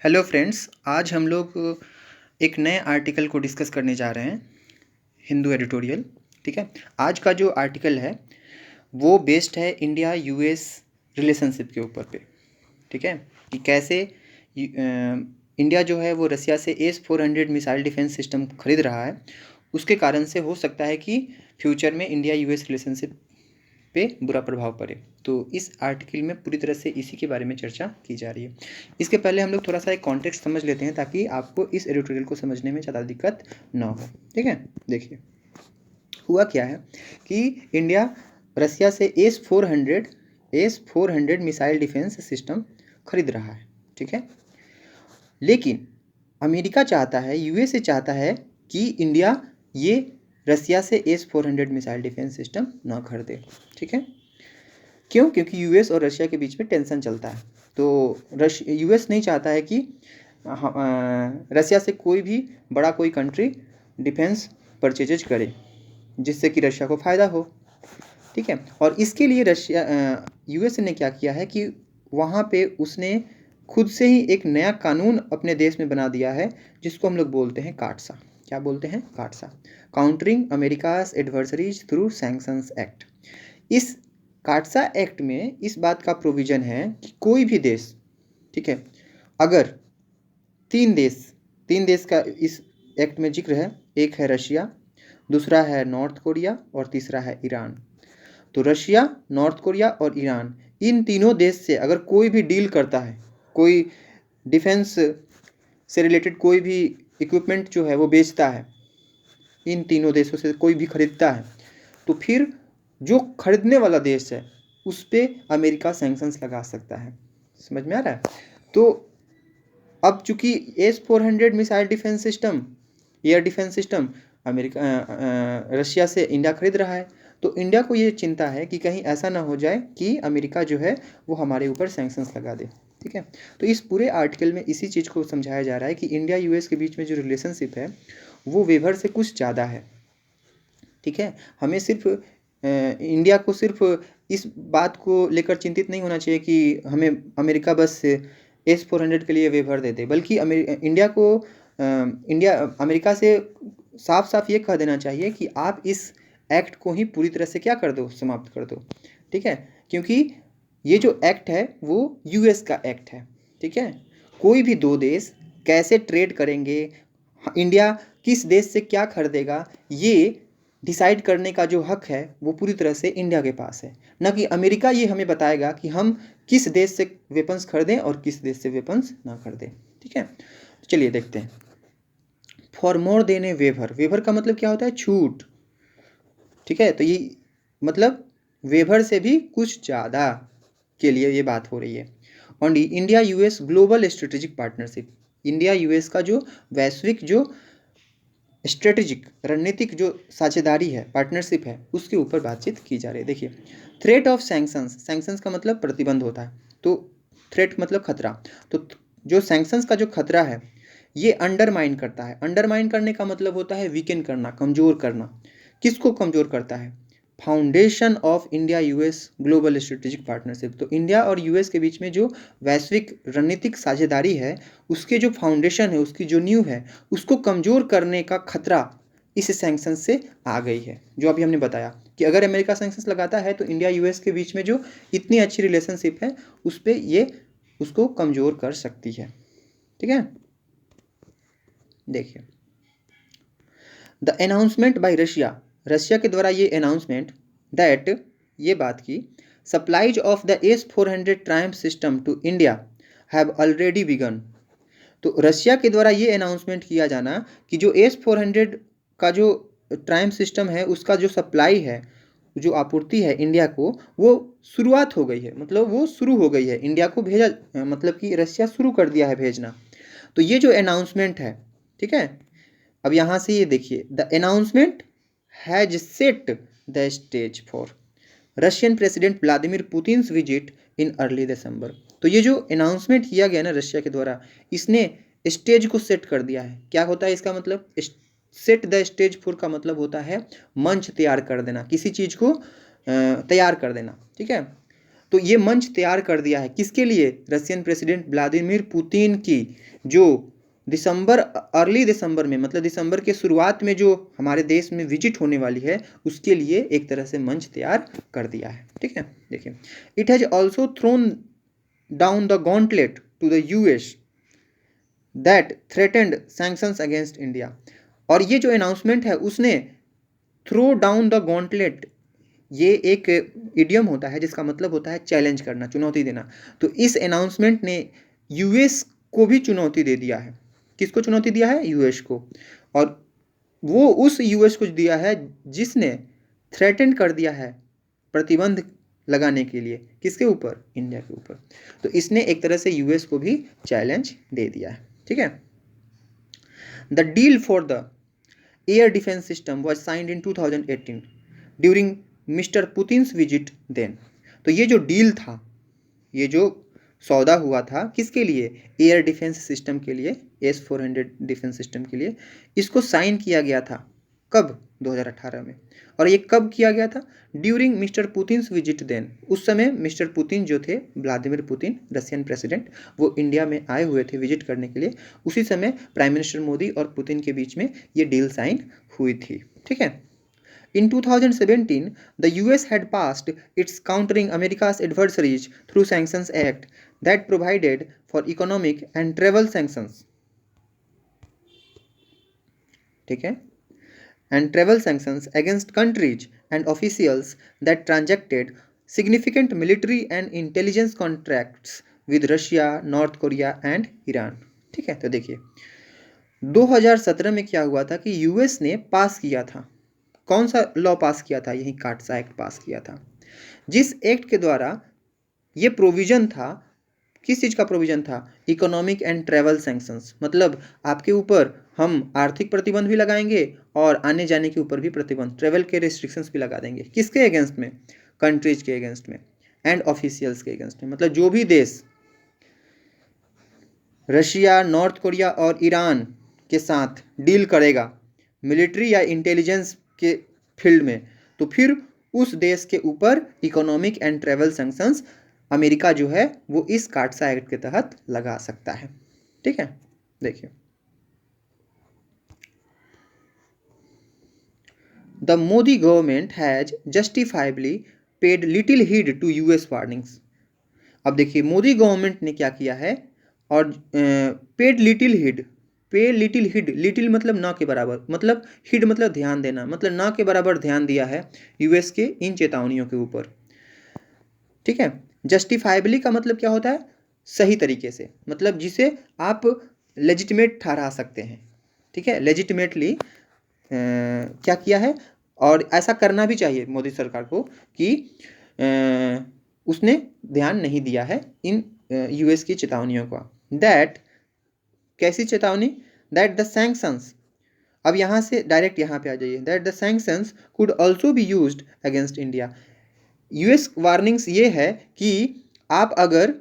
Hello friends, आज हम लोग एक नए आर्टिकल को डिस्कस करने जा रहे हैं, हिंदू एडिटोरियल। ठीक है। आज का जो आर्टिकल है वो बेस्ड है इंडिया यूएस रिलेशनशिप के ऊपर पे। ठीक है, कि कैसे इंडिया जो है वो रसिया से S-400 मिसाइल डिफेंस सिस्टम खरीद रहा है। उसके कारण से हो सकता है कि फ्यूचर में इंडिया यूएस रिलेशनशिप पे बुरा प्रभाव पड़े। तो इस आर्टिकल में पूरी तरह से इसी के बारे में चर्चा की जा रही है। इसके पहले हम लोग थोड़ा सा एक कॉन्टेक्स्ट समझ लेते हैं ताकि आपको इस एडिटोरियल को समझने में ज़्यादा दिक्कत ना हो। ठीक है, देखिए हुआ क्या है कि इंडिया रसिया से S-400 मिसाइल डिफेंस सिस्टम खरीद रहा है। ठीक है, लेकिन अमेरिका चाहता है, यूएसए चाहता है कि इंडिया ये रसिया से S-400 मिसाइल डिफेंस सिस्टम ना खरीदे। ठीक है, क्यों? क्योंकि यूएस और रशिया के बीच में टेंशन चलता है। तो यूएस नहीं चाहता है कि रसिया से कोई भी बड़ा कोई कंट्री डिफेंस परचेजेज करे जिससे कि रशिया को फ़ायदा हो। ठीक है, और इसके लिए यूएस ने क्या किया है कि वहाँ पे उसने खुद से ही एक नया कानून अपने देश में बना दिया है जिसको हम लोग बोलते हैं काटसा। क्या बोलते हैं? CAATSA, countering America's adversaries through sanctions act. इस काटसा एक्ट में इस बात का प्रोविज़न है कि कोई भी देश, ठीक है, अगर तीन देश का इस एक्ट में जिक्र है, एक है रशिया, दूसरा है नॉर्थ कोरिया और तीसरा है ईरान। तो रशिया, नॉर्थ कोरिया और ईरान, इन तीनों देश से अगर कोई भी डील करता है, कोई डिफेंस से रिलेटेड कोई भी इक्विपमेंट जो है वो बेचता है, इन तीनों देशों से कोई भी खरीदता है, तो फिर जो खरीदने वाला देश है उस पर अमेरिका सैंक्शंस लगा सकता है। समझ में आ रहा है? तो अब चूंकि S-400 missile defence system, air defence system Russia से इंडिया खरीद रहा है, तो इंडिया को ये चिंता है कि कहीं ऐसा ना हो जाए कि अमेरिका जो है वो हमारे ऊपर सैंक्शंस लगा दे। ठीक है, तो इस पूरे आर्टिकल में इसी चीज़ को समझाया जा रहा है कि इंडिया यूएस के बीच में जो रिलेशनशिप है वो वेवर से कुछ ज़्यादा है। ठीक है, हमें सिर्फ इंडिया को सिर्फ इस बात को लेकर चिंतित नहीं होना चाहिए कि हमें अमेरिका बस S-400 के लिए वेवर दे दे, बल्कि इंडिया अमेरिका से साफ साफ ये कह देना चाहिए कि आप इस एक्ट को ही पूरी तरह से क्या कर दो, समाप्त कर दो। ठीक है, क्योंकि ये जो एक्ट है वो यूएस का एक्ट है। ठीक है, कोई भी दो देश कैसे ट्रेड करेंगे, इंडिया किस देश से क्या खरीदेगा, ये डिसाइड करने का जो हक है वो पूरी तरह से इंडिया के पास है, न कि अमेरिका ये हमें बताएगा कि हम किस देश से वेपन्स खरीदें और किस देश से वेपन्स ना खरीदें। ठीक है, चलिए देखते हैं। For more than a waiver, waiver का मतलब क्या होता है? छूट। ठीक है, तो ये मतलब वेवर से भी कुछ ज़्यादा के लिए ये बात हो रही है। On India US global strategic partnership, India US का जो वैश्विक जो स्ट्रेटेजिक रणनीतिक जो साझेदारी है, पार्टनरशिप है, उसके ऊपर बातचीत की जा रही है। देखिए, थ्रेट ऑफ सैंक्शंस, सैंक्शंस का मतलब प्रतिबंध होता है, तो थ्रेट मतलब खतरा। तो जो सैंक्शंस का जो खतरा है ये अंडरमाइन करता है। अंडरमाइन करने का मतलब होता है वीकेन करना, कमज़ोर करना। किसको कमज़ोर करता है? Foundation of India US global strategic partnership. तो इंडिया और यूएस के बीच में जो वैश्विक रणनीतिक साझेदारी है उसके जो फाउंडेशन है, उसकी जो नींव है, उसको कमज़ोर करने का खतरा इस सैंक्शन से आ गई है। जो अभी हमने बताया कि अगर अमेरिका सैंक्शंस लगाता है तो इंडिया यूएस के बीच में जो इतनी अच्छी रिलेशनशिप है उस पर ये उसको कमज़ोर कर सकती है। ठीक है, देखिए the announcement by Russia, Russia के द्वारा ये अनाउंसमेंट दैट, ये बात की, supplies of the S-400 triumph system to India have already begun. तो रशिया के द्वारा ये अनाउंसमेंट किया जाना कि जो S-400 का जो ट्रायम्फ सिस्टम है उसका जो सप्लाई है, जो आपूर्ति है इंडिया को, वो शुरुआत हो गई है, मतलब वो शुरू हो गई है, इंडिया को भेजा, मतलब कि रशिया शुरू कर दिया है भेजना। तो ये जो अनाउंसमेंट है, ठीक है, अब यहाँ से ये देखिए, the announcement has set the stage for Russian president Vladimir Putin visit in early दिसंबर। तो ये जो अनाउंसमेंट किया गया ना रशिया के द्वारा, इसने स्टेज को सेट कर दिया है। क्या होता है इसका मतलब? सेट द स्टेज फॉर का मतलब होता है मंच तैयार कर देना, किसी चीज़ को तैयार कर देना। ठीक है, तो ये मंच तैयार कर दिया है किसके लिए? रशियन प्रेसिडेंट व्लादिमीर पुतिन की, जो अर्ली दिसंबर में, मतलब दिसंबर के शुरुआत में जो हमारे देश में विजिट होने वाली है, उसके लिए एक तरह से मंच तैयार कर दिया है। ठीक है, देखिए, it has also thrown down the gauntlet to the US that threatened sanctions against India. और ये जो अनाउंसमेंट है उसने थ्रो डाउन द गॉन्टलेट, ये एक इडियम होता है जिसका मतलब होता है चैलेंज करना, चुनौती देना। तो इस अनाउंसमेंट ने यूएस को भी चुनौती दे दिया है। किसको चुनौती दिया है? यूएस को। और वो उस यूएस को दिया है जिसने थ्रेटन कर दिया है प्रतिबंध लगाने के लिए, किसके ऊपर? इंडिया के ऊपर। तो इसने एक तरह से यूएस को भी चैलेंज दे दिया है। ठीक है, the deal for the air defence system was signed in 2018 during mister Putin's visit then. तो ये जो डील था, ये जो सौदा हुआ था, किसके लिए? एयर डिफेंस सिस्टम के लिए, S-400 डिफेंस सिस्टम के लिए। इसको साइन किया गया था कब? 2018 में। और ये कब किया गया था? During mister Putin's visit then. उस समय मिस्टर पुतिन जो थे, व्लादिमीर पुतिन, रशियन प्रेसिडेंट, वो इंडिया में आए हुए थे विजिट करने के लिए। उसी समय प्राइम मिनिस्टर मोदी और पुतिन के बीच में ये डील साइन हुई थी। ठीक है, in 2017, the US had passed its Countering America's Adversaries Through Sanctions Act that provided for economic and travel sanctions. ठीक है, and travel sanctions against countries and officials that transacted significant military and intelligence contracts with Russia, North Korea and Iran. ठीक है, तो देखिए 2017 में क्या हुआ था कि यूएस ने पास किया था, कौन सा लॉ पास किया था? यही काटसा एक्ट पास किया था, जिस एक्ट के द्वारा ये प्रोविजन था, किस चीज़ का प्रोविजन था? Economic and travel sanctions. मतलब आपके ऊपर हम आर्थिक प्रतिबंध भी लगाएंगे और आने जाने के ऊपर भी प्रतिबंध, ट्रैवल के रिस्ट्रिक्शंस भी लगा देंगे। किसके अगेंस्ट में? कंट्रीज के अगेंस्ट में एंड ऑफिशियल्स के अगेंस्ट में। मतलब जो भी देश रशिया, नॉर्थ कोरिया और ईरान के साथ डील करेगा मिलिट्री या इंटेलिजेंस के फील्ड में, तो फिर उस देश के ऊपर economic and travel sanctions America जो है वो इस काटसा एक्ट के तहत लगा सकता है। ठीक है, देखिए, the Modi government has justifiably paid little heed to US warnings. अब देखिए मोदी गवर्नमेंट ने क्या किया है, और paid little heed, pay little heed, little मतलब ना के बराबर, मतलब हिड मतलब ध्यान देना, मतलब ना के बराबर ध्यान दिया है यूएस के इन चेतावनियों के ऊपर। ठीक है, जस्टिफाइबली का मतलब क्या होता है? सही तरीके से, मतलब जिसे आप लेजिटिमेट ठहरा सकते हैं। ठीक है, लेजिटिमेटली क्या किया है, और ऐसा करना भी चाहिए मोदी सरकार को कि उसने ध्यान नहीं दिया है इन यूएस की चेतावनियों का। दैट, कैसी चेतावनी? दैट द सैंक्शंस, अब यहाँ से डायरेक्ट यहाँ पे आ जाइए, that the sanctions could also be used against India. US warnings ये है कि आप अगर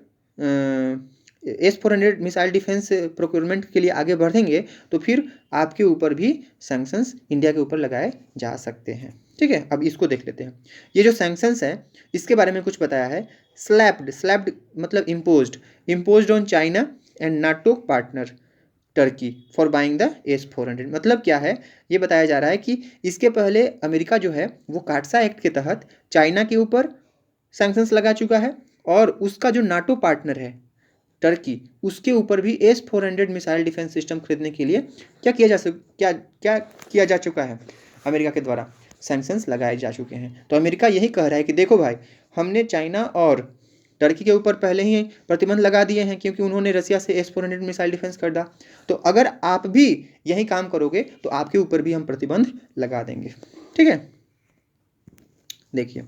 S-400 मिसाइल डिफेंस प्रोक्योरमेंट के लिए आगे बढ़ेंगे तो फिर आपके ऊपर भी सैंक्शंस इंडिया के ऊपर लगाए जा सकते हैं। ठीक है, अब इसको देख लेते हैं। ये जो सैंक्शंस है इसके बारे में कुछ बताया है। स्लैप्ड, स्लैप्ड मतलब imposed on China and NATO partner Turkey for buying the S-400। मतलब क्या है, ये बताया जा रहा है कि इसके पहले अमेरिका जो है वो काटसा एक्ट के तहत चाइना के ऊपर सैंक्शंस लगा चुका है, और उसका जो नाटो पार्टनर है टर्की, उसके ऊपर भी S-400 मिसाइल डिफेंस सिस्टम खरीदने के लिए क्या किया जा चुका है? अमेरिका के द्वारा सैंक्शंस लगाए जा चुके हैं। तो अमेरिका यही कह रहा है कि देखो भाई, हमने चाइना और टर्की के ऊपर पहले ही प्रतिबंध लगा दिए हैं क्योंकि उन्होंने रसिया से S-400 मिसाइल डिफेंस खरीदा, तो अगर आप भी यही काम करोगे तो आपके ऊपर भी हम प्रतिबंध लगा देंगे। ठीक है, देखिए,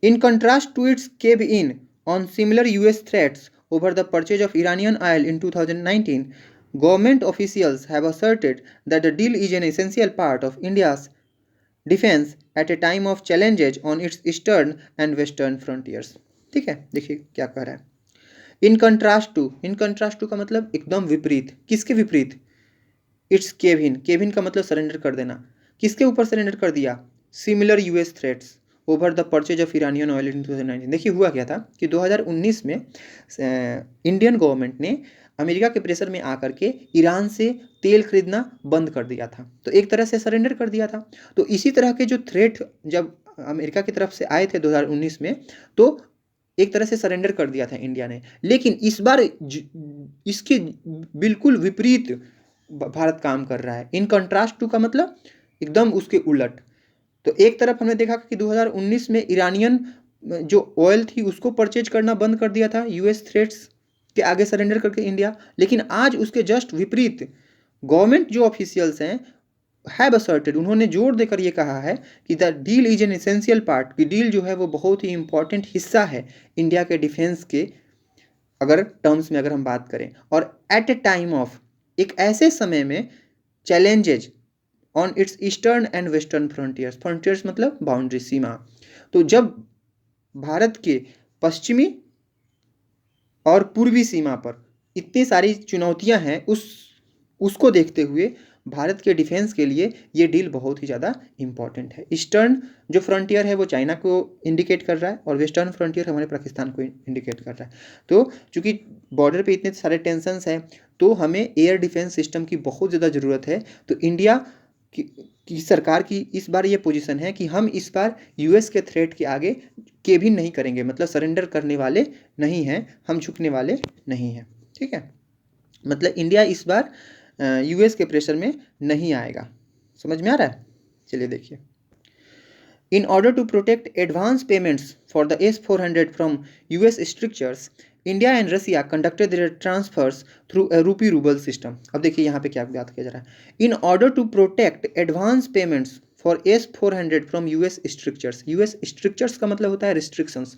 in contrast to its cave in on similar US threats over the purchase of Iranian oil in 2019, government officials have asserted that the deal is an essential part of India's defence at a time of challenges on its eastern and western frontiers. ठीक है, देखिए क्या कह रहा है। इन contrast to का मतलब एकदम विपरीत। किसके विपरीत? इट्स केविन, केविन का मतलब सरेंडर कर देना। किसके ऊपर सरेंडर कर दिया? Similar US threats, over the purchase of Iranian oil in 2019। देखिए हुआ क्या था कि 2019 में इंडियन गवर्नमेंट ने अमेरिका के प्रेशर में आकर के ईरान से तेल खरीदना बंद कर दिया था, तो एक तरह से सरेंडर कर दिया था। तो इसी तरह के जो थ्रेट जब अमेरिका की तरफ से आए थे 2019 में, तो एक तरह से सरेंडर कर दिया था इंडिया ने। लेकिन इस बार इसके बिल्कुल विपरीत भारत काम कर रहा है, इन कंट्रास्ट टू का मतलब एकदम उसके उलट। तो एक तरफ हमने देखा कि 2019 में ईरानियन जो ऑयल थी उसको परचेज करना बंद कर दिया था यूएस थ्रेट्स के आगे सरेंडर करके इंडिया, लेकिन आज उसके जस्ट विपरीत गवर्नमेंट जो ऑफिशियल्स हैं हैव असर्टेड, उन्होंने जोर देकर ये कहा है कि the deal is an essential part, कि डील जो है वो बहुत ही इंपॉर्टेंट हिस्सा है इंडिया के डिफेंस के अगर टर्म्स में अगर हम बात करें, और एट ए टाइम ऑफ, एक ऐसे समय में challenges on its eastern and western frontiers, frontiers मतलब बाउंड्री, सीमा। तो जब भारत के पश्चिमी और पूर्वी सीमा पर इतनी सारी चुनौतियां हैं, उसको देखते हुए भारत के डिफेंस के लिए ये डील बहुत ही ज़्यादा इंपॉर्टेंट है। ईस्टर्न जो फ्रंटियर है वो चाइना को इंडिकेट कर रहा है और वेस्टर्न फ्रंटियर हमारे पाकिस्तान को इंडिकेट कर रहा है। तो चूंकि बॉर्डर पे इतने सारे टेंशन्स हैं, तो हमें एयर डिफेंस सिस्टम की बहुत ज़्यादा ज़रूरत है। तो इंडिया की सरकार की इस बार ये पोजीशन है कि हम इस बार यूएस के थ्रेट के आगे केबिन नहीं करेंगे, मतलब सरेंडर करने वाले नहीं हैं, हम झुकने वाले नहीं हैं। ठीक है, मतलब इंडिया इस बार यूएस के प्रेशर में नहीं आएगा। समझ में आ रहा है? चलिए देखिए, in order to protect advance payments for the S-400 from US structures, India and Russia conducted their transfers through a rupee rouble system. अब देखिए यहाँ पे क्या बात किया जा रहा है, in order to protect advance payments for S-400 from US structures. US structures का मतलब होता है रिस्ट्रिक्शंस।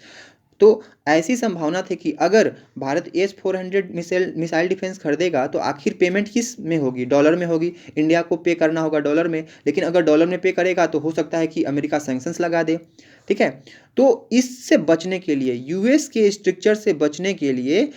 तो ऐसी संभावना थी कि अगर भारत S-400 मिसाइल डिफेंस खरीदेगा तो आखिर पेमेंट किस में होगी, डॉलर में होगी, इंडिया को पे करना होगा डॉलर में। लेकिन अगर डॉलर में पे करेगा तो हो सकता है कि अमेरिका सैंक्शंस लगा दे। ठीक है, तो इससे बचने के लिए, यूएस के स्ट्रक्चर से बचने के लिए,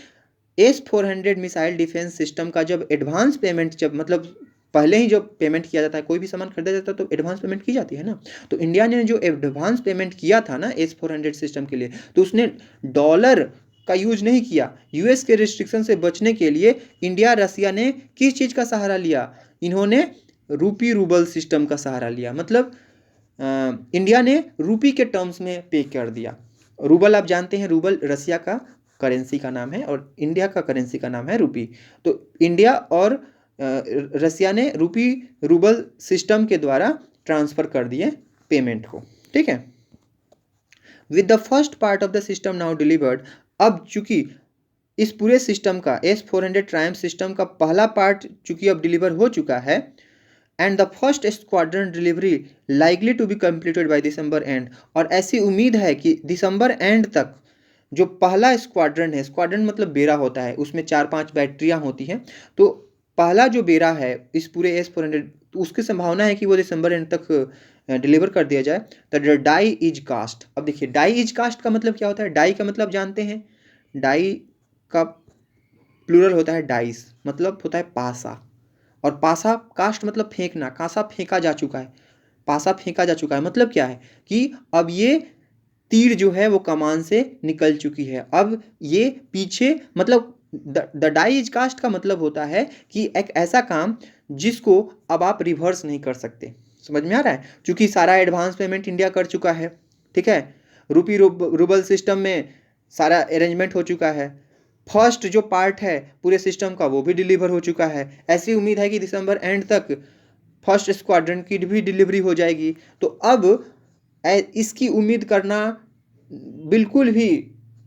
S-400 मिसाइल डिफेंस सिस्टम का जब एडवांस पेमेंट, जब मतलब पहले ही जब पेमेंट किया जाता है, कोई भी सामान खरीदा जाता है तो एडवांस पेमेंट की जाती है ना, तो इंडिया ने जो एडवांस पेमेंट किया था ना S-400 सिस्टम के लिए, तो उसने डॉलर का यूज नहीं किया। यूएस के रिस्ट्रिक्शन से बचने के लिए इंडिया रसिया ने किस चीज़ का सहारा लिया, इन्होंने रूपी रूबल सिस्टम का सहारा लिया। मतलब इंडिया ने रूपी के टर्म्स में पे कर दिया। रूबल आप जानते हैं, रूबल रसिया का करेंसी का नाम है और इंडिया का करेंसी का नाम है रूपी। तो इंडिया और रसिया ने रूपी रूबल सिस्टम के द्वारा ट्रांसफ़र कर दिए पेमेंट को। ठीक है, with the first part of the system now delivered, अब चूंकि इस पूरे सिस्टम का S-400 ट्रायम्फ सिस्टम का पहला पार्ट चूंकि अब डिलीवर हो चुका है, and the first squadron delivery likely to be completed by December end, और ऐसी उम्मीद है कि दिसंबर एंड तक जो पहला स्क्वाड्रन है, स्क्वाड्रन मतलब बेड़ा होता है, उसमें 4-5 बैटरियां होती हैं, तो पहला जो बेड़ा है इस पूरे S-400, तो उसकी संभावना है कि वो दिसंबर एंड तक डिलीवर कर दिया जाए। The die is cast. अब देखिए डाई इज कास्ट का मतलब क्या होता है, डाई का मतलब जानते हैं, डाई का प्लूरल होता है डाइस, मतलब होता है पासा, और पासा कास्ट मतलब फेंकना, कासा फेंका जा चुका है, पासा फेंका जा चुका है, मतलब क्या है कि अब ये तीर जो है वो कमान से निकल चुकी है, अब ये पीछे, मतलब द डाई इज कास्ट का मतलब होता है कि एक ऐसा काम जिसको अब आप रिवर्स नहीं कर सकते। समझ में आ रहा है? क्योंकि सारा एडवांस पेमेंट इंडिया कर चुका है। ठीक है, रूपी रूबल सिस्टम में सारा अरेंजमेंट हो चुका है, फर्स्ट जो पार्ट है पूरे सिस्टम का वो भी डिलीवर हो चुका है। ऐसी उम्मीद है कि दिसंबर एंड तक फर्स्ट स्क्वाड्रन की भी डिलीवरी हो जाएगी। तो अब इसकी उम्मीद करना बिल्कुल भी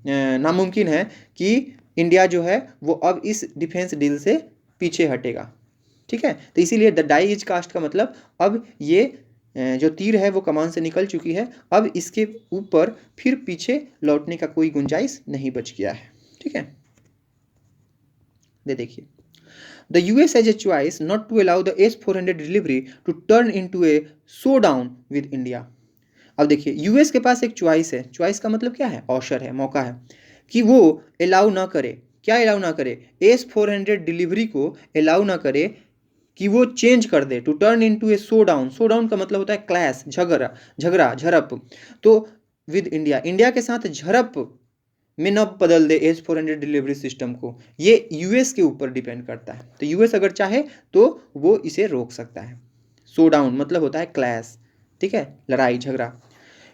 नामुमकिन है कि इंडिया जो है वो अब इस डिफेंस डील से पीछे हटेगा। ठीक है, तो इसीलिए द डाई इज कास्ट का मतलब अब ये जो तीर है वो कमान से निकल चुकी है, अब इसके ऊपर फिर पीछे लौटने का कोई गुंजाइश नहीं बच गया है। ठीक है, देखिए, the US has a choice not to allow the S-400 delivery to turn into a showdown with India. अब देखिए यूएस के पास एक चॉइस है, चॉइस का मतलब क्या है, ऑप्शन है, मौका है कि वो अलाउ ना करे, क्या अलाउ ना करे, S-400 डिलीवरी को अलाउ ना करे कि वो चेंज कर दे, to turn into a showdown. Showdown का मतलब होता है क्लैश, झगड़ा झड़प। तो विद इंडिया, इंडिया के साथ झड़प में न बदल दे S-400 डिलीवरी सिस्टम को, ये यूएस के ऊपर डिपेंड करता है। तो यूएस अगर चाहे तो वो इसे रोक सकता है। शो डाउन मतलब होता है क्लैश, ठीक है, लड़ाई झगड़ा।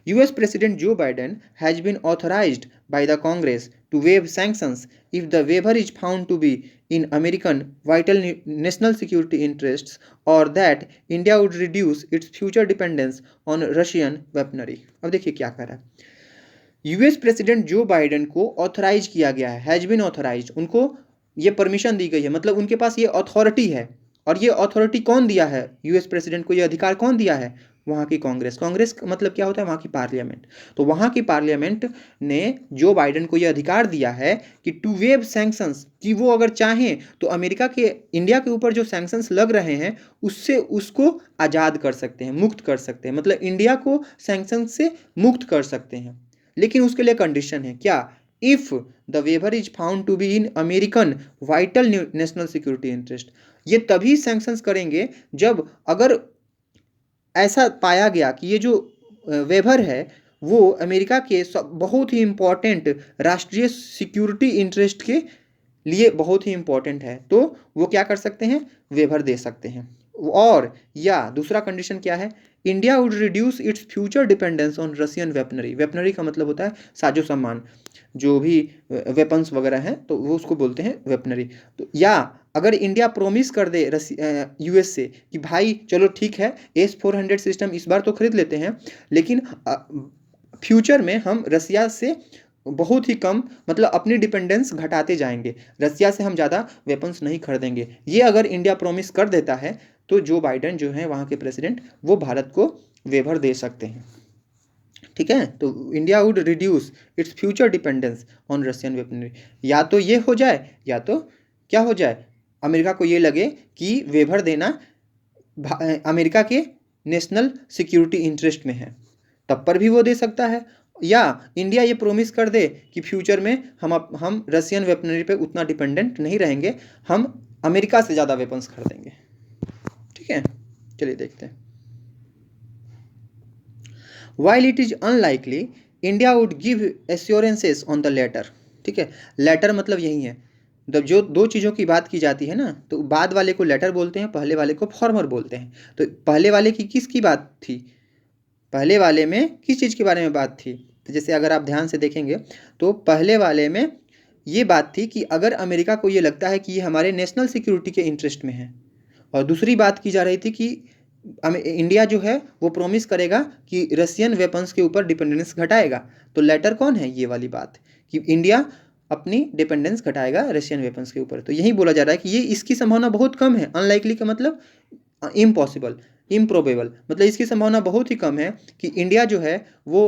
US President Joe Biden has been authorized by the Congress to waive sanctions if the waiver is found to be in American vital national security interests or that India would reduce its future dependence on Russian weaponry। अब देखिए क्या कर रहा है, US president Joe Biden को authorise किया गया है, हैज बीन ऑथराइज, उनको ये परमिशन दी गई है, मतलब उनके पास ये अथॉरिटी है। और ये अथॉरिटी कौन दिया है यूएस प्रेसिडेंट को, ये अधिकार कौन दिया है, वहाँ की कांग्रेस। कांग्रेस मतलब क्या होता है, वहाँ की पार्लियामेंट। तो वहाँ की पार्लियामेंट ने जो बाइडेन को ये अधिकार दिया है कि टू वेव सैंक्शंस, कि वो अगर चाहें तो अमेरिका के इंडिया के ऊपर जो सैंक्शंस लग रहे हैं उससे उसको आज़ाद कर सकते हैं, मुक्त कर सकते हैं, मतलब इंडिया को सैंक्शन से मुक्त कर सकते हैं। लेकिन उसके लिए कंडीशन है क्या, if the waiver is found to be in American vital national security interest. ये तभी सैंक्शंस करेंगे जब अगर ऐसा पाया गया कि ये जो वेवर है वो अमेरिका के बहुत ही इंपॉर्टेंट राष्ट्रीय सिक्योरिटी इंटरेस्ट के लिए बहुत ही इंपॉर्टेंट है, तो वो क्या कर सकते हैं, वेवर दे सकते हैं। और या दूसरा कंडीशन क्या है, India would reduce its future dependence on Russian weaponry. Weaponry का मतलब होता है साजो सामान, जो भी वेपन्स वगैरह हैं तो वो उसको बोलते हैं वेपनरी। तो या अगर इंडिया प्रोमिस कर दे यूएस से कि भाई चलो ठीक है S-400 सिस्टम इस बार तो खरीद लेते हैं, लेकिन फ्यूचर में हम रसिया से बहुत ही कम, मतलब अपनी डिपेंडेंस घटाते जाएंगे, रसिया से हम ज़्यादा वेपन्स नहीं खरीदेंगे, ये अगर इंडिया प्रॉमिस कर देता है तो जो बाइडेन जो है वहाँ के प्रेसिडेंट, वो भारत को वेवर दे सकते हैं, ठीक है। तो India would reduce its future dependence on Russian weaponry. या तो ये हो जाए या तो क्या हो जाए, अमेरिका को ये लगे कि वेवर देना अमेरिका के नेशनल सिक्योरिटी इंटरेस्ट में है, तब पर भी वो दे सकता है। या इंडिया ये प्रोमिस कर दे कि फ्यूचर में हम रशियन वेपनरी पे उतना डिपेंडेंट नहीं रहेंगे, हम अमेरिका से ज़्यादा वेपन्स खरीदेंगे, ठीक है। चलिए देखते हैं। While it is unlikely, India would give assurances on the latter, ठीक है। लेटर मतलब यही है, जब जो दो चीज़ों की बात की जाती है ना, तो बाद वाले को लेटर बोलते हैं, पहले वाले को फॉर्मर बोलते हैं। तो पहले वाले की किसकी बात थी, पहले वाले में किस चीज़ के बारे में बात थी, तो जैसे अगर आप ध्यान से देखेंगे तो पहले वाले में ये बात थी कि अगर अमेरिका को ये लगता है कि ये हमारे नेशनल सिक्योरिटी के इंटरेस्ट में है, और दूसरी बात की जा रही थी कि इंडिया जो है वो प्रॉमिस करेगा कि रशियन वेपन्स के ऊपर डिपेंडेंस घटाएगा। तो लेटर कौन है, ये वाली बात कि इंडिया अपनी डिपेंडेंस घटाएगा रशियन वेपन्स के ऊपर। तो यही बोला जा रहा है कि ये इसकी संभावना बहुत कम है। अनलाइकली का मतलब इम्पॉसिबल, इम्प्रोबेबल, मतलब इसकी संभावना बहुत ही कम है कि इंडिया जो है वो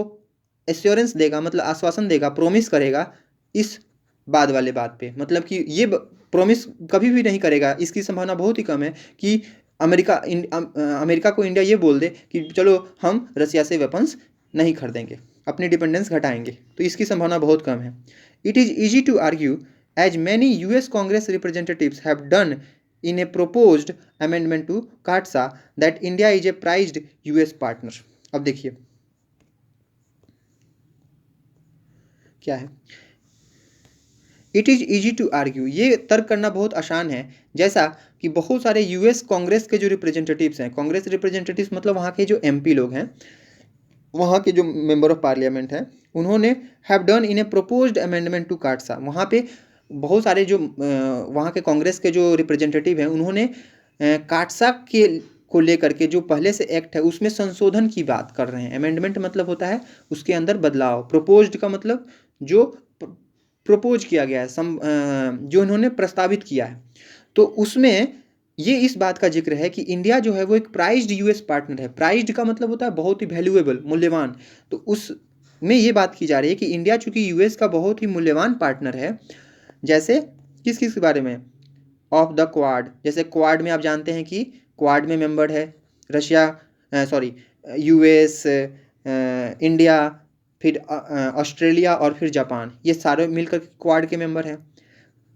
एश्योरेंस देगा, मतलब आश्वासन देगा, प्रॉमिस करेगा इस बाद वाले बात पे, मतलब कि ये प्रॉमिस कभी भी नहीं करेगा। इसकी संभावना बहुत ही कम है कि अमेरिका को इंडिया ये बोल दे कि चलो हम रसिया से वेपन्स नहीं खरीदेंगे, अपनी डिपेंडेंस घटाएंगे, तो इसकी संभावना बहुत कम है। It is easy to argue as many US Congress representatives have done in a proposed amendment to CAATSA that India is a prized US partner। अब देखिए क्या है, it is easy to argue, ये तर्क करना बहुत आसान है, जैसा कि बहुत सारे US कांग्रेस के जो रिप्रेजेंटेटिव्स हैं, कांग्रेस रिप्रेजेंटेटिव्स मतलब वहाँ के जो MP लोग हैं, वहाँ के जो मेंबर ऑफ पार्लियामेंट हैं, उन्होंने have done in a proposed amendment to CAATSA। वहाँ पे बहुत सारे जो वहाँ के कांग्रेस के जो रिप्रेजेंटेटिव हैं, उन्होंने CAATSA के को लेकर के जो पहले से एक्ट है उसमें संशोधन की बात कर रहे हैं। अमेंडमेंट मतलब होता है उसके अंदर बदलाव, प्रोपोज्ड का मतलब जो प्रपोज किया गया है, जो इन्होंने प्रस्तावित किया है, तो उसमें ये इस बात का जिक्र है कि इंडिया जो है वो एक प्राइज्ड US पार्टनर है। प्राइज्ड का मतलब होता है बहुत ही वैल्यूएबल, मूल्यवान। तो उसमें ये बात की जा रही है कि इंडिया चूंकि US का बहुत ही मूल्यवान पार्टनर है, जैसे किस किस के बारे में, ऑफ द क्वाड। जैसे क्वाड में आप जानते हैं कि क्वाड में मेंबर है रशिया, सॉरी US, इंडिया, फिर ऑस्ट्रेलिया और फिर जापान, ये सारे मिलकर क्वाड के मेंबर हैं।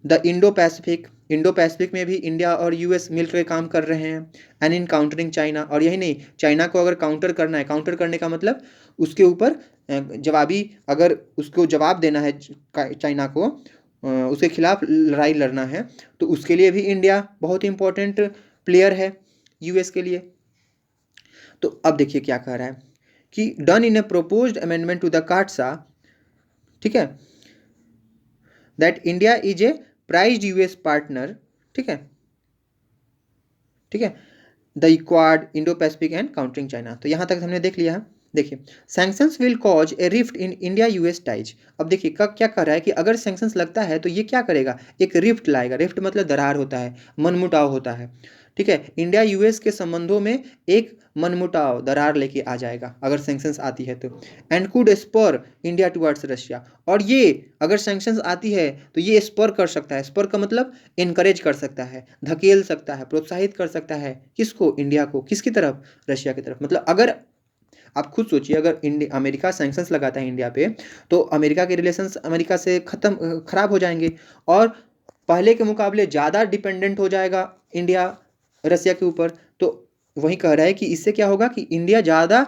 द इंडो पैसिफिक में भी इंडिया और यूएस मिलकर काम कर रहे हैं। एंड इन काउंटरिंग चाइना, और यही नहीं, चाइना को अगर काउंटर करना है, काउंटर करने का मतलब उसके ऊपर जवाबी, अगर उसको जवाब देना है चाइना को, उसके खिलाफ लड़ाई लड़ना है, तो उसके लिए भी इंडिया बहुत इंपॉर्टेंट प्लेयर है यूएस के लिए। तो अब देखिए क्या कह रहा है कि done in a proposed amendment to the CAATSA, ठीक है, that India is a prized US partner, ठीक है, ठीक है, the Quad, Indo Pacific and countering China. तो यहाँ तक हमने देख लिया है। देखिए, sanctions will cause a rift in India US ties. अब देखिए क्या कर रहा है कि अगर सैंक्शंस लगता है तो ये क्या करेगा, एक रिफ्ट लाएगा। रिफ्ट मतलब दरार होता है, मनमुटाव होता है, ठीक है। इंडिया यूएस के संबंधों में एक मनमुटाव, दरार लेके आ जाएगा अगर सैंक्शंस आती है तो। And could spur India towards Russia, और ये अगर सैंक्शंस आती है तो ये स्पर कर सकता है, स्पर का मतलब इनकरेज कर सकता है, धकेल सकता है, प्रोत्साहित कर सकता है, किसको, इंडिया को, किसकी तरफ, रशिया की तरफ। मतलब अगर आप खुद सोचिए, अगर अमेरिका सैंक्शंस लगाता है इंडिया पे, तो अमेरिका के रिलेशंस अमेरिका से खराब हो जाएंगे, और पहले के मुकाबले ज़्यादा डिपेंडेंट हो जाएगा इंडिया रसिया के ऊपर। तो वही कह रहा है कि इससे क्या होगा कि इंडिया ज़्यादा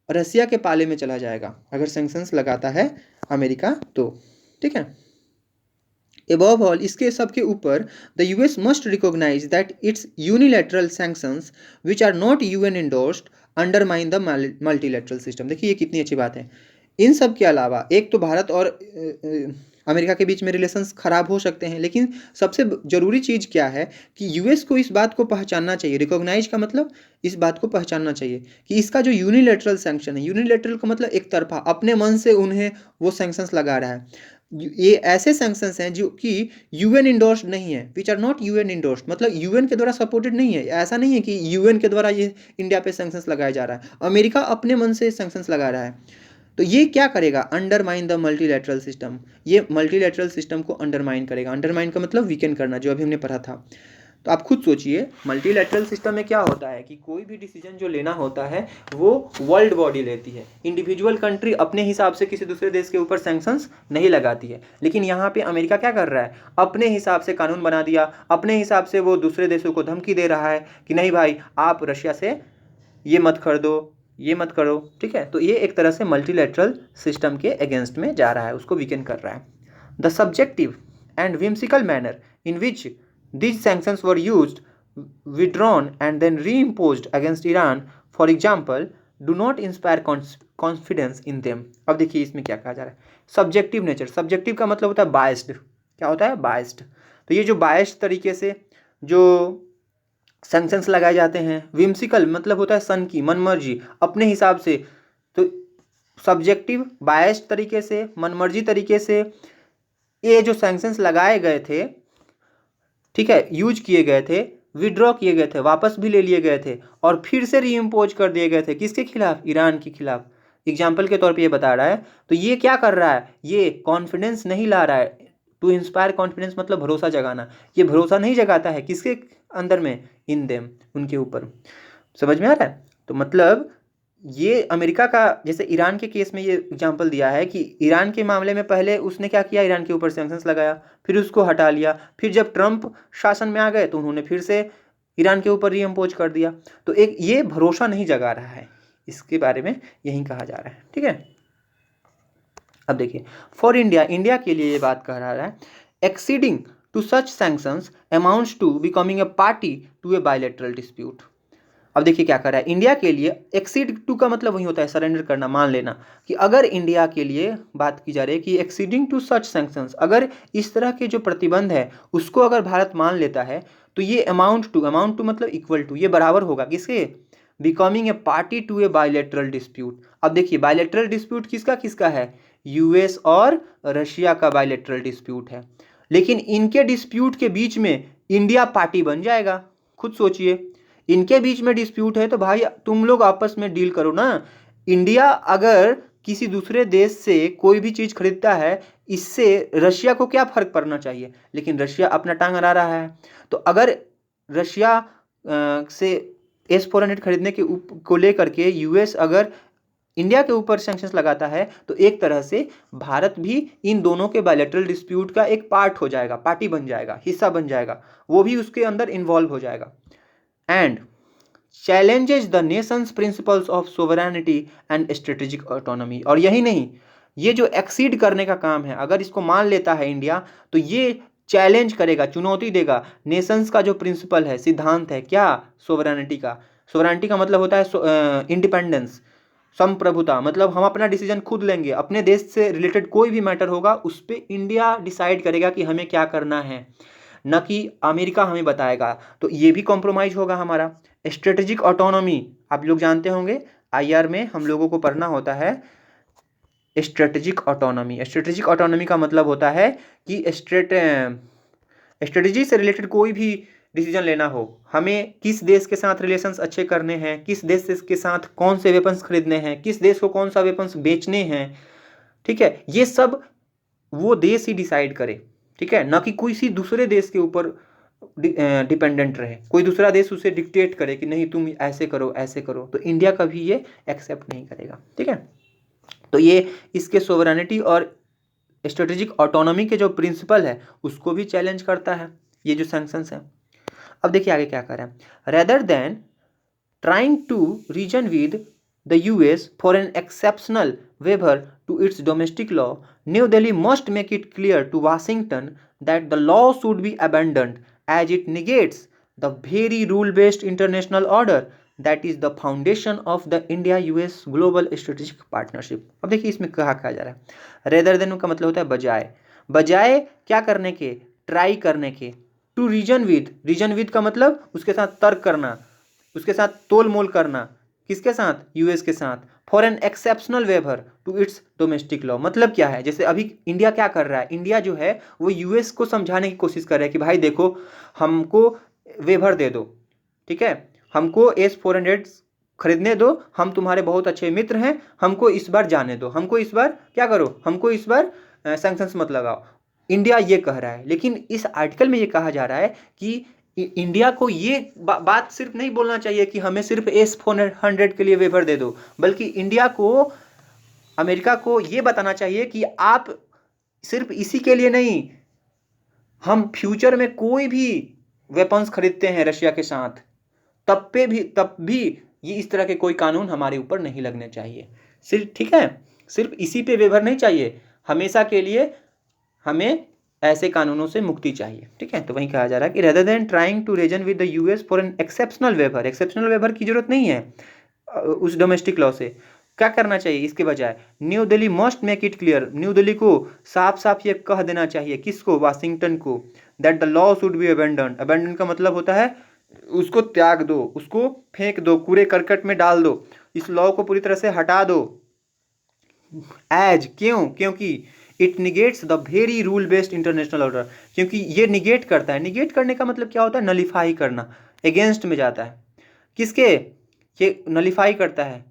रसिया के पाले में चला जाएगा अगर सैंक्शंस लगाता है अमेरिका तो, ठीक है। Above all, इसके सब के ऊपर the US must recognize that its unilateral sanctions which are not UN endorsed undermine the multilateral system। देखिए ये कितनी अच्छी बात है। इन सब के अलावा एक तो भारत और अमेरिका के बीच में रिलेशंस खराब हो सकते हैं, लेकिन सबसे ज़रूरी चीज़ क्या है कि यूएस को इस बात को पहचानना चाहिए। रिकॉग्नाइज का मतलब इस बात को पहचानना चाहिए कि इसका जो यूनिलेटरल सैंक्शन है, यूनिलेटरल का मतलब एक तरफा, अपने मन से उन्हें वो सैंक्शंस लगा रहा है, ये ऐसे सैंक्शंस हैं जो कि यूएन इंडोर्स्ड नहीं है, which are not UN endorsed, मतलब यूएन के द्वारा सपोर्टेड नहीं है। ऐसा नहीं है कि यूएन के द्वारा ये इंडिया पे सैंक्शंस लगाया जा रहा है, अमेरिका अपने मन से सैंक्शंस लगा रहा है। तो ये क्या करेगा, अंडरमाइन द मल्टीलैटरल सिस्टम, ये मल्टीलैटरल सिस्टम को अंडरमाइन करेगा। अंडरमाइन का मतलब वीकेंड करना, जो अभी हमने पढ़ा था। तो आप खुद सोचिए, मल्टीलैटरल सिस्टम में क्या होता है कि कोई भी डिसीजन जो लेना होता है वो वर्ल्ड बॉडी लेती है। इंडिविजुअल कंट्री अपने हिसाब से किसी दूसरे देश के ऊपर सैंक्शंस नहीं लगाती है। लेकिन यहाँ पे अमेरिका क्या कर रहा है, अपने हिसाब से कानून बना दिया, अपने हिसाब से वो दूसरे देशों को धमकी दे रहा है कि नहीं भाई, आप रशिया से ये मत खरीदो, ये मत करो, ठीक है। तो ये एक तरह से मल्टीलैटरल सिस्टम के अगेंस्ट में जा रहा है, उसको वीकेंड कर रहा है। The subjective and whimsical manner in which these sanctions were used, withdrawn and then reimposed against Iran, for example, do not inspire confidence in them। अब देखिए इसमें क्या कहा जा रहा है, सब्जेक्टिव नेचर। सब्जेक्टिव का मतलब होता है बायस्ड। क्या होता है, बायस्ड। तो ये जो बायस्ड तरीके से जो सैंक्शंस लगाए जाते हैं, विम्सिकल मतलब होता है सन की, मनमर्जी, अपने हिसाब से। तो सब्जेक्टिव, बायस्ड तरीके से, मनमर्जी तरीके से ये जो सैंक्शंस लगाए गए थे, ठीक है, यूज किए गए थे, विड्रॉ किए गए थे, वापस भी ले लिए गए थे, और फिर से रीइम्पोज कर दिए गए थे, किसके खिलाफ, ईरान के खिलाफ। एग्जाम्पल के तौर पे ये बता रहा है। तो ये क्या कर रहा है, ये कॉन्फिडेंस नहीं ला रहा है। टू इंस्पायर कॉन्फिडेंस मतलब भरोसा जगाना, ये भरोसा नहीं जगाता है किसके अंदर में, इन देम, उनके ऊपर। समझ में आ रहा है। तो मतलब ये अमेरिका का, जैसे ईरान के केस में ये एग्जांपल दिया है कि ईरान के मामले में पहले उसने क्या किया, ईरान के ऊपर सैंक्शंस लगाया, फिर उसको हटा लिया, फिर जब ट्रंप शासन में आ गए तो उन्होंने फिर से ईरान के ऊपर रीइम्पोज कर दिया। तो एक ये भरोसा नहीं जगा रहा है, इसके बारे में यही कहा जा रहा है, ठीक है। अब देखिए, फॉर इंडिया, इंडिया के लिए ये बात कह रहा है, acceding to such sanctions amounts to becoming a party to a bilateral dispute. अब देखिए क्या कर रहा है, इंडिया के लिए एक्सीड टू का मतलब वही होता है सरेंडर करना, मान लेना। कि अगर इंडिया के लिए बात की जा रही है कि एक्सीडिंग टू सच सैंक्शंस, अगर इस तरह के जो प्रतिबंध है उसको अगर भारत मान लेता है, तो ये अमाउंट टू मतलब इक्वल टू, ये बराबर होगा किसके, becoming a party to a bilateral dispute. अब देखिए बायलैटरल डिस्प्यूट किसका किसका है, यूएस और रशिया का बायलैटरल डिस्प्यूट है। लेकिन इनके डिस्प्यूट के बीच में इंडिया पार्टी बन जाएगा। खुद सोचिए, इनके बीच में डिस्प्यूट है तो भाई तुम लोग आपस में डील करो ना। इंडिया अगर किसी दूसरे देश से कोई भी चीज़ खरीदता है, इससे रशिया को क्या फर्क पड़ना चाहिए, लेकिन रशिया अपना टांग अड़ा रहा है। तो अगर रशिया से S-400 खरीदने के को लेकर के यूएस अगर इंडिया के ऊपर सैंक्शंस लगाता है तो एक तरह से भारत भी इन दोनों के बायलैटरल डिस्प्यूट का एक पार्ट हो जाएगा, पार्टी बन जाएगा, हिस्सा बन जाएगा, वो भी उसके अंदर इन्वॉल्व हो जाएगा। And challenges the nation's principles of sovereignty and strategic autonomy। और यही नहीं, ये जो एक्सीड करने का काम है, अगर इसको मान लेता है इंडिया, तो ये चैलेंज करेगा, चुनौती देगा नेशंस का जो प्रिंसिपल है, सिद्धांत है, क्या, सोवरेनिटी का। सोवरेनिटी का मतलब होता है इंडिपेंडेंस, संप्रभुता, मतलब हम अपना डिसीजन खुद लेंगे, अपने देश से रिलेटेड कोई भी मैटर होगा उस पर इंडिया डिसाइड करेगा कि हमें क्या करना है, न कि अमेरिका हमें बताएगा। तो ये भी कॉम्प्रोमाइज होगा हमारा। स्ट्रेटेजिक ऑटोनॉमी, आप लोग जानते होंगे, आईआर में हम लोगों को पढ़ना होता है स्ट्रेटेजिक ऑटोनॉमी। स्ट्रेटेजिक ऑटोनॉमी का मतलब होता है कि स्ट्रेटेजी से रिलेटेड कोई भी डिसीजन लेना हो, हमें किस देश के साथ रिलेशंस अच्छे करने हैं, किस देश के साथ कौन से वेपन्स खरीदने हैं, किस देश को कौन सा वेपन्स बेचने हैं, ठीक है, ये सब वो देश ही डिसाइड करे, ठीक है, ना कि किसी दूसरे देश के ऊपर डिपेंडेंट रहे, कोई दूसरा देश उसे डिक्टेट करे कि नहीं तुम ऐसे करो ऐसे करो, तो इंडिया कभी ये एक्सेप्ट नहीं करेगा, ठीक है। तो ये इसके सोवरेनिटी और स्ट्रेटेजिक ऑटोनॉमी के जो प्रिंसिपल है उसको भी चैलेंज करता है ये जो सैंक्शंस है। अब देखिए आगे क्या कर रहा है, rather than trying to reason with the US for an exceptional waiver to its domestic law, New Delhi must make it clear to Washington that the law should be abandoned as it negates the very rule-based international order that is the foundation of the India-US Global Strategic Partnership। अब देखिए इसमें कहा जा रहा है, rather then का मतलब होता है बजाय, बजाय क्या करने के, ट्राई करने के, टू रीजन विद का मतलब उसके साथ तर्क करना, उसके साथ तोल मोल करना, किसके साथ, यूएस के साथ, for an exceptional waiver to its domestic law. मतलब क्या है, जैसे अभी इंडिया क्या कर रहा है, इंडिया जो है वो यूएस को समझाने की कोशिश कर रहा है कि भाई देखो हमको वेवर दे दो, ठीक है, हमको S-400 खरीदने दो, हम तुम्हारे बहुत अच्छे मित्र हैं, हमको इस बार जाने दो, हमको इस बार क्या करो, हमको इस बार सैंक्शंस मत लगाओ। इंडिया ये कह रहा है, लेकिन इस आर्टिकल में ये कहा जा रहा है कि इंडिया को ये बात सिर्फ नहीं बोलना चाहिए कि हमें सिर्फ S-400 के लिए वेवर दे दो, बल्कि इंडिया को, अमेरिका को ये बताना चाहिए कि आप सिर्फ इसी के लिए नहीं, हम फ्यूचर में कोई भी वेपन्स खरीदते हैं रशिया के साथ, तब भी ये इस तरह के कोई कानून हमारे ऊपर नहीं लगने चाहिए, सिर्फ, ठीक है, सिर्फ इसी पे वेवर नहीं चाहिए, हमेशा के लिए हमें ऐसे कानूनों से मुक्ति चाहिए, ठीक है। तो वहीं कहा जा रहा है कि rather than trying to reason with the US for an exceptional waiver, exceptional waiver की जरूरत नहीं है उस डोमेस्टिक लॉ से, क्या करना चाहिए इसके बजाय, new Delhi must make it clear, new Delhi को साफ साफ ये कह देना चाहिए, किसको, वाशिंगटन को, that the law should be abandon. Abandon का मतलब होता है उसको त्याग दो, उसको फेंक दो, कूड़े करकट में डाल दो, इस लॉ को पूरी तरह से हटा दो। एज, क्यों, क्योंकि it negates the very rule based international order, क्योंकि ये निगेट करता है, निगेट करने का मतलब क्या होता है, नलीफाई करना, अगेंस्ट में जाता है, किसके, ये नलीफाई करता है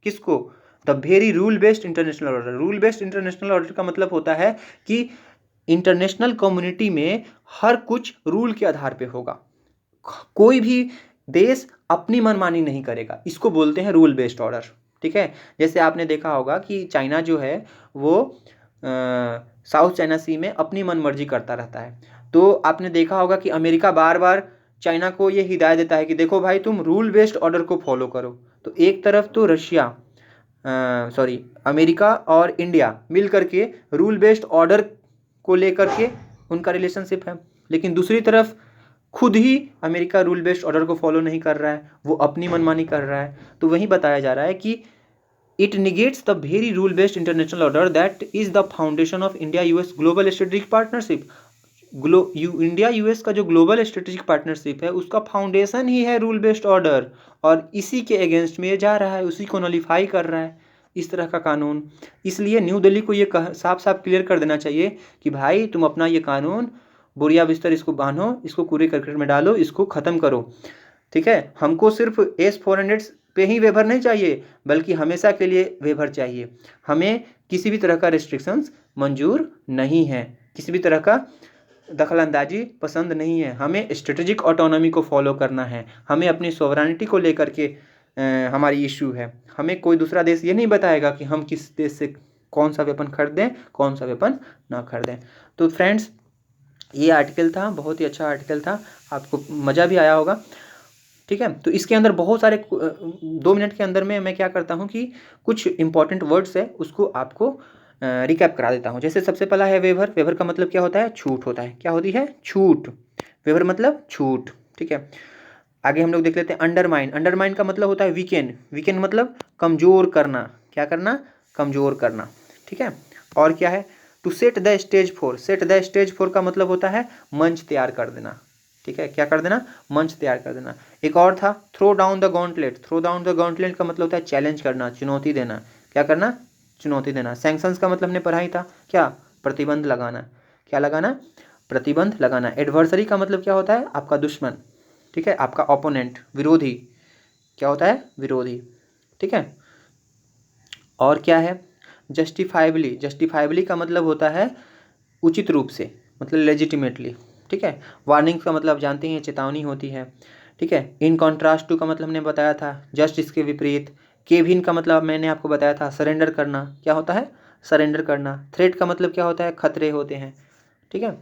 किसको, the very rule based international order. Rule based international order का मतलब होता है कि इंटरनेशनल कम्युनिटी में हर कुछ रूल के आधार पे होगा, कोई भी देश अपनी मनमानी नहीं करेगा, इसको बोलते हैं रूल बेस्ड ऑर्डर, ठीक है। जैसे आपने देखा होगा कि चाइना जो है वो साउथ चाइना सी में अपनी मनमर्जी करता रहता है, तो आपने देखा होगा कि अमेरिका बार बार चाइना को ये हिदायत देता है कि देखो भाई तुम रूल बेस्ड ऑर्डर को फॉलो करो। तो एक तरफ तो अमेरिका और इंडिया मिल करके रूल बेस्ड ऑर्डर को लेकर के उनका रिलेशनशिप है, लेकिन दूसरी तरफ खुद ही अमेरिका रूल बेस्ड ऑर्डर को फॉलो नहीं कर रहा है, वो अपनी मनमानी कर रहा है। तो वही बताया जा रहा है कि it negates the very rule based international order that is the foundation of India US global strategic partnership. India US का जो ग्लोबल स्ट्रेटेजिक पार्टनरशिप है उसका फाउंडेशन ही है रूल बेस्ड ऑर्डर, और इसी के अगेंस्ट में जा रहा है, उसी को नलीफाई कर रहा है इस तरह का कानून। इसलिए न्यू दिल्ली को ये साफ साफ क्लियर कर देना चाहिए कि भाई तुम अपना ये कानून बोरिया बिस्तर इसको बांधो, इसको कूड़े करकट में डालो, इसको ख़त्म करो, ठीक है। हमको सिर्फ S-400 पे ही वेवर नहीं चाहिए, बल्कि हमेशा के लिए वेवर चाहिए, हमें किसी भी तरह का रिस्ट्रिक्शंस मंजूर नहीं है, किसी भी तरह का दखलंदाजी पसंद नहीं है, हमें स्ट्रेटेजिक ऑटोनॉमी को फॉलो करना है, हमें अपनी सोवरेनिटी को लेकर के हमारी इशू है। हमें कोई दूसरा देश ये नहीं बताएगा कि हम किस देश से कौन सा वेपन खरीदें, कौन सा वेपन ना खरीदें। तो फ्रेंड्स, ये आर्टिकल था, बहुत ही अच्छा आर्टिकल था, आपको मज़ा भी आया होगा। ठीक है, तो इसके अंदर बहुत सारे 2 मिनट के अंदर में मैं क्या करता हूँ कि कुछ इंपॉर्टेंट वर्ड्स है उसको आपको रिकैप करा देता हूँ। जैसे सबसे पहला है वेवर। वेवर का मतलब क्या होता है? छूट होता है। क्या होती है? छूट। वेवर मतलब छूट। ठीक है, आगे हम लोग देख लेते हैं अंडरमाइन। अंडरमाइन का मतलब होता है वीकेन। वीकेन मतलब कमज़ोर करना। क्या करना? कमज़ोर करना। ठीक है, और क्या है? To set the stage for. Set the stage for का मतलब होता है मंच तैयार कर देना। ठीक है, क्या कर देना? मंच तैयार कर देना। एक और था throw down the gauntlet. Throw down the gauntlet का मतलब होता है चैलेंज करना, चुनौती देना। क्या करना? चुनौती देना। सैंक्शंस का मतलब हमने पढ़ा ही था, क्या? प्रतिबंध लगाना। क्या लगाना? प्रतिबंध लगाना। एडवर्सरी का मतलब क्या होता है? आपका दुश्मन। ठीक है, आपका ओपोनेंट, विरोधी। क्या होता है? विरोधी। ठीक है, और क्या है? जस्टिफाइबली। जस्टिफाइबली का मतलब होता है उचित रूप से, मतलब लेजिटिमेटली। ठीक है, वार्निंग का मतलब जानते हैं, चेतावनी होती है। ठीक है, इन कॉन्ट्रास्ट टू का मतलब हमने बताया था, जस्ट इसके विपरीत। केविन का मतलब मैंने आपको बताया था, सरेंडर करना। क्या होता है? सरेंडर करना। थ्रेट का मतलब क्या होता है? खतरे होते हैं। ठीक है,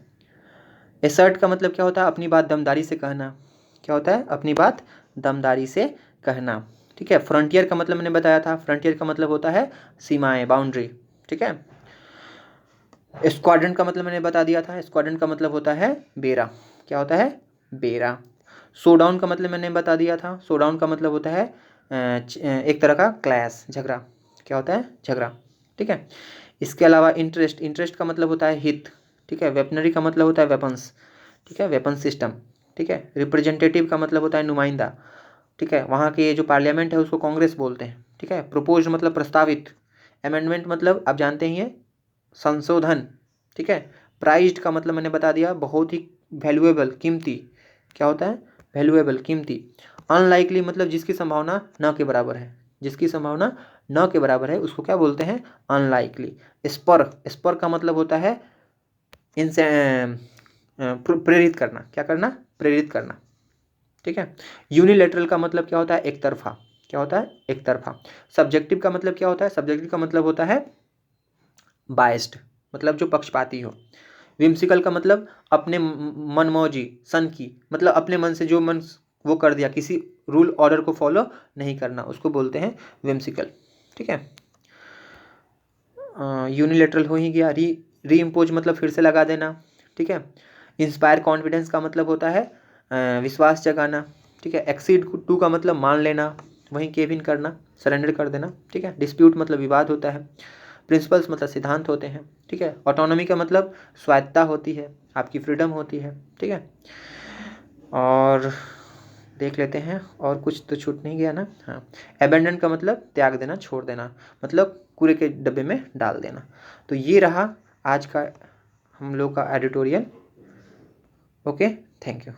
एसर्ट का मतलब क्या होता है? अपनी बात दमदारी से कहना। क्या होता है? अपनी बात दमदारी से कहना। ठीक है, फ्रंटियर का मतलब मैंने बताया था, फ्रंटियर का मतलब होता है सीमाएं, बाउंड्री। ठीक है, स्क्वाड्रन का मतलब मैंने बता दिया था, स्क्वाड्रन का मतलब होता है बेड़ा। क्या होता है? बेड़ा। शोडाउन का मतलब मैंने बता दिया था, शोडाउन का मतलब होता है एक तरह का क्लैश, झगड़ा। क्या होता है? झगड़ा। ठीक है, इसके अलावा इंटरेस्ट। इंटरेस्ट का मतलब होता है हित। ठीक है, वेपनरी का मतलब होता है वेपन्स। ठीक है, वेपन सिस्टम। ठीक है, रिप्रेजेंटेटिव का मतलब होता है नुमाइंदा। ठीक है, वहाँ के जो पार्लियामेंट है उसको कांग्रेस बोलते हैं। ठीक है, प्रोपोज मतलब प्रस्तावित। अमेंडमेंट मतलब आप जानते ही हैं, संशोधन। ठीक है, प्राइज्ड का मतलब मैंने बता दिया, बहुत ही वैल्यूएबल, कीमती। क्या होता है? वैल्यूएबल, कीमती। अनलाइकली मतलब जिसकी संभावना न के बराबर है। जिसकी संभावना न के बराबर है उसको क्या बोलते हैं? अनलाइकली। स्पर। स्पर का मतलब होता है इनसे प्रेरित करना। क्या करना? प्रेरित करना। ठीक है, यूनिलेटरल का मतलब क्या होता है? एक तरफा। क्या होता है? एक तरफा। सब्जेक्टिव का मतलब क्या होता है? सब्जेक्टिव का मतलब होता है बाइस्ड, मतलब जो पक्षपाती हो। विम्सिकल का मतलब अपने मनमौजी, सन की, मतलब अपने मन से जो मन वो कर दिया, किसी रूल ऑर्डर को फॉलो नहीं करना, उसको बोलते हैं विम्सिकल। ठीक है, यूनिलेटरल हो ही गया। री इम्पोज मतलब फिर से लगा देना। ठीक है, इंस्पायर कॉन्फिडेंस का मतलब होता है विश्वास जगाना। ठीक है, एक्सीड टू का मतलब मान लेना, वहीं केविन करना, सरेंडर कर देना। ठीक है, डिस्प्यूट मतलब विवाद होता है। प्रिंसिपल्स मतलब सिद्धांत होते हैं। ठीक है, ऑटोनॉमी का मतलब स्वायत्ता होती है, आपकी फ्रीडम होती है। ठीक है, और देख लेते हैं और कुछ तो छूट नहीं गया ना। हाँ, एबेंडन का मतलब त्याग देना, छोड़ देना, मतलब कूड़े के डब्बे में डाल देना। तो ये रहा आज का हम लोग का एडिटोरियल। Okay, thank you.